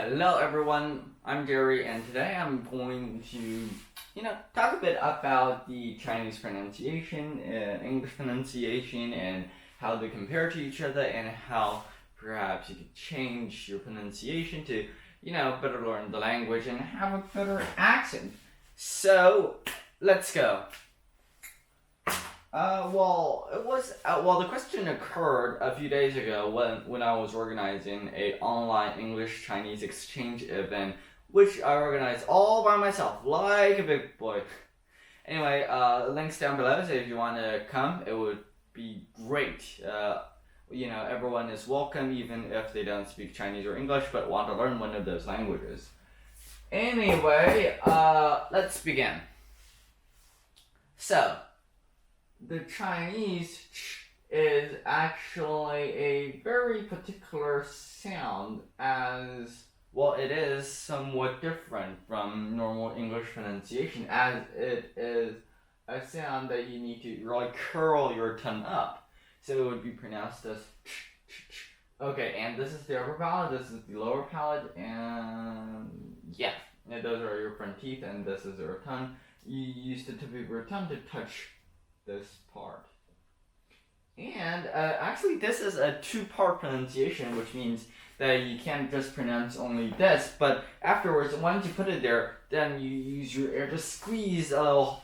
Hello everyone, I'm Jerry and today I'm going to, talk a bit about the Chinese pronunciation and English pronunciation and how they compare to each other and how perhaps you could change your pronunciation to, better learn the language and have a better accent. So, let's go. The question occurred a few days ago when I was organizing a online English Chinese exchange event, which I organized all by myself, like a big boy. Anyway, links down below, so if you want to come, it would be great. Everyone is welcome, even if they don't speak Chinese or English, but want to learn one of those languages. Anyway, let's begin. So, the Chinese is actually a very particular sound as, it is somewhat different from normal English pronunciation as it is a sound that you need to really curl your tongue up. So it would be pronounced as Okay, and this is the upper palate, this is the lower palate, and those are your front teeth, and this is your tongue. You use the tip of your tongue to touch this part. And actually this is a two-part pronunciation, which means that you can't just pronounce only this, but afterwards, once you put it there, then you use your air to squeeze a little,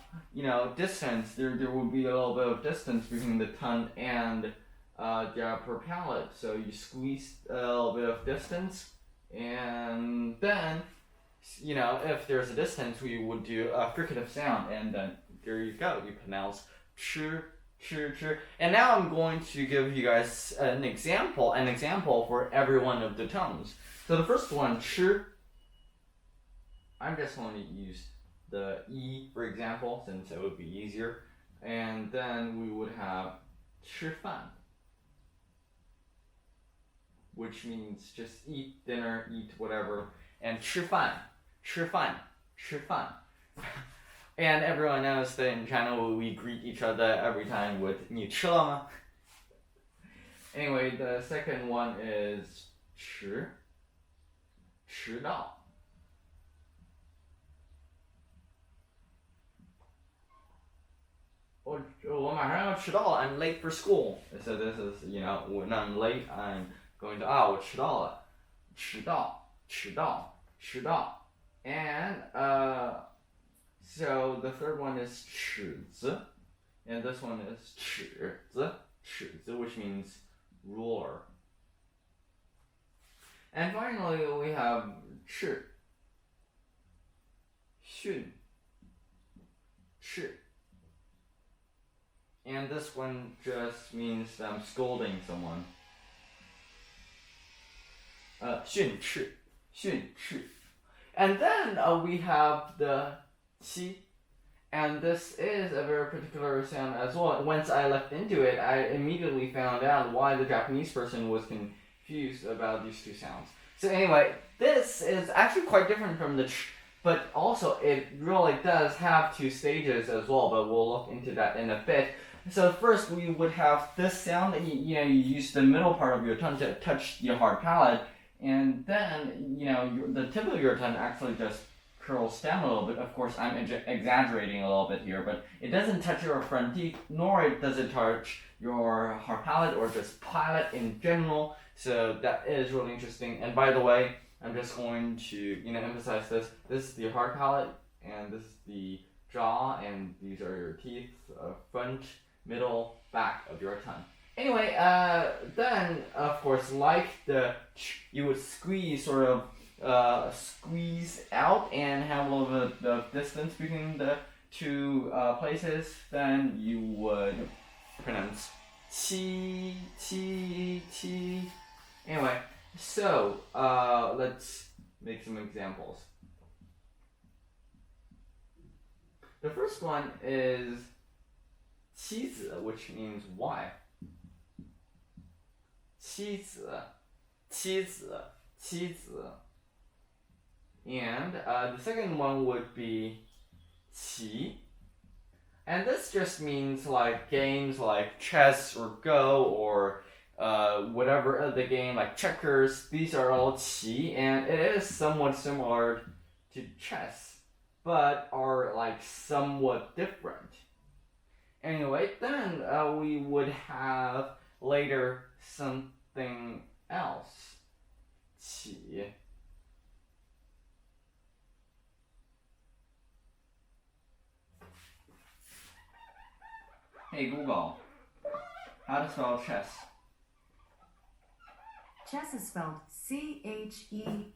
distance. There will be a little bit of distance between the tongue and the upper palate. So you squeeze a little bit of distance, and then, if there's a distance, we would do a fricative sound, and then there you go, you pronounce ch. And now I'm going to give you guys an example for every one of the tones. So the first one, ch, I'm just going to use the E, for example, since it would be easier. And then we would have 吃饭, which means just eat dinner, eat whatever. And 吃饭. And everyone knows that in China we greet each other every time with 你吃了吗? Anyway, the second one is 迟到. I'm late for school. So this is, when I'm late, I'm going to, 我迟到了. 迟到. And, so the third one is 尺子, and this one is 尺子, which means ruler. And finally we have 斥, 训, 斥. And this one just means I'm scolding someone. 训斥. And then we have the 七, and this is a very particular sound as well. Once I looked into it, I immediately found out why the Japanese person was confused about these two sounds. So anyway, this is actually quite different from the ch, but also it really does have two stages as well, but we'll look into that in a bit. So first we would have this sound, you use the middle part of your tongue to touch your hard palate, and then, the tip of your tongue actually just curls down a little bit. Of course, I'm exaggerating a little bit here, but it doesn't touch your front teeth, nor does it touch your hard palate or just palate in general. So that is really interesting. And by the way, I'm just going to emphasize this. This is the hard palate, and this is the jaw, and these are your teeth, front, middle, back of your tongue. Anyway, then of course, like the you would squeeze squeeze out and have a little bit of distance between the two places, then you would pronounce qi. Anyway, so let's make some examples. The first one is 妻子, which means wife. 妻子. And the second one would be 棋, and this just means like games like chess or Go or whatever other game like checkers, these are all qi, and it is somewhat similar to chess, but are like somewhat different. Anyway, then we would have later something else. Qi. Hey Google, how to spell chess? Chess is spelled C-H-E-S-S.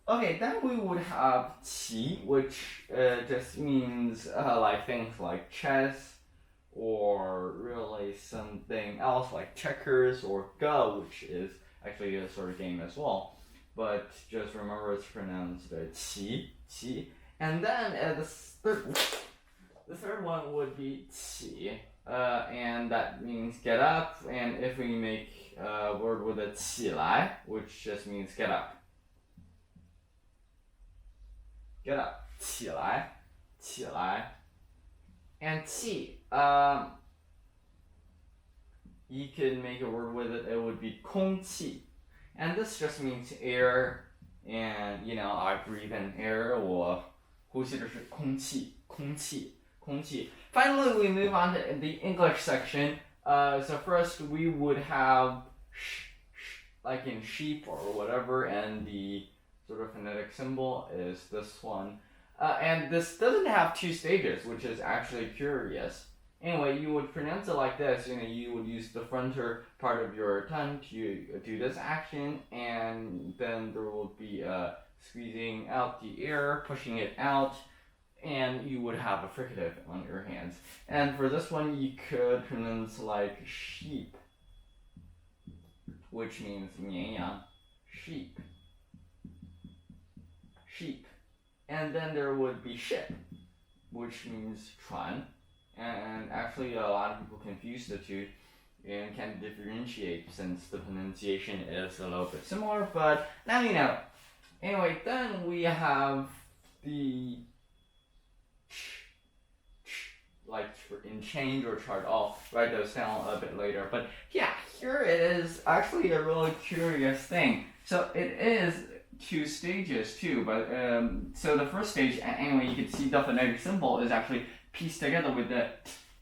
Okay, then we would have qi, which just means like things like chess, or really something else like checkers or Go, which is actually a sort of game as well. But just remember it's pronounced qi, qi. And then the third one would be qi, and that means get up. And if we make a word with a 起来, which just means get up. Get up, 起来, 起来. And 气, you can make a word with it, it would be 空气. And this just means air, and I breathe in air, 我呼吸的是空气, 空气, 空气. Finally, we move on to the English section. So first we would have like in sheep or whatever, and the sort of phonetic symbol is this one. And this doesn't have two stages, which is actually curious. Anyway, you would pronounce it like this. You would use the frontal part of your tongue to do this action, and then there will be squeezing out the air, pushing it out, and you would have a fricative on your hands. And for this one, you could pronounce like sheep, which means 绵羊, sheep. Sheep. And then there would be ship, which means 船. And actually, a lot of people confuse the two and can't differentiate since the pronunciation is a little bit similar, but now you know. Anyway, then we have the like in change or chart. I'll write those down a bit later. But yeah, here it is actually a really curious thing. So it is two stages too, but so the first stage, anyway, you can see the phonetic symbol is actually pieced together with the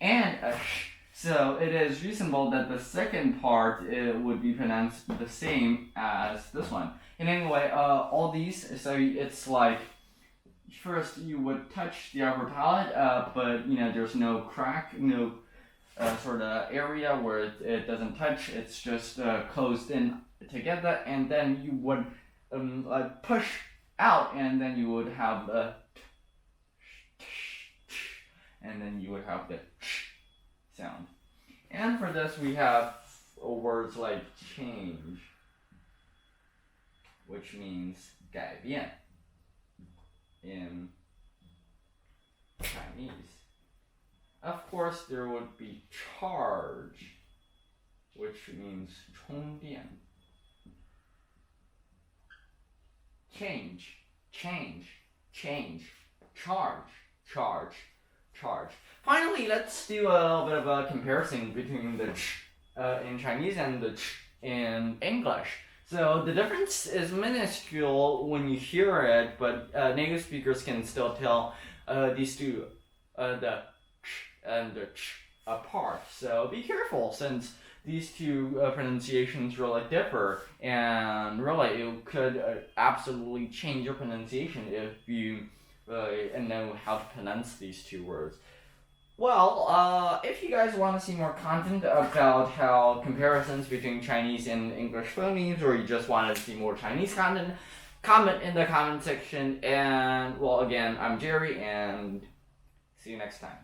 and a sh. So it is reasonable that the second part would be pronounced the same as this one. And anyway, all these, so it's like first you would touch the upper palate, but there's no crack, no sort of area where it doesn't touch. It's just closed in together, and then you would push out, and then you would have the and then you would have the sound. And for this we have words like change, which means 改变 in Chinese. Of course, there would be charge, which means 充电. Change, change, change, charge, charge, charge. Finally, let's do a little bit of a comparison between the ch in Chinese and the ch in English. So the difference is minuscule when you hear it, but native speakers can still tell these two, the ch and the ch, apart. So be careful, since these two pronunciations really differ, and really it could absolutely change your pronunciation if you know how to pronounce these two words. Well, if you guys want to see more content about how comparisons between Chinese and English phonemes, or you just want to see more Chinese content, comment in the comment section. And well, again, I'm Jerry, and see you next time.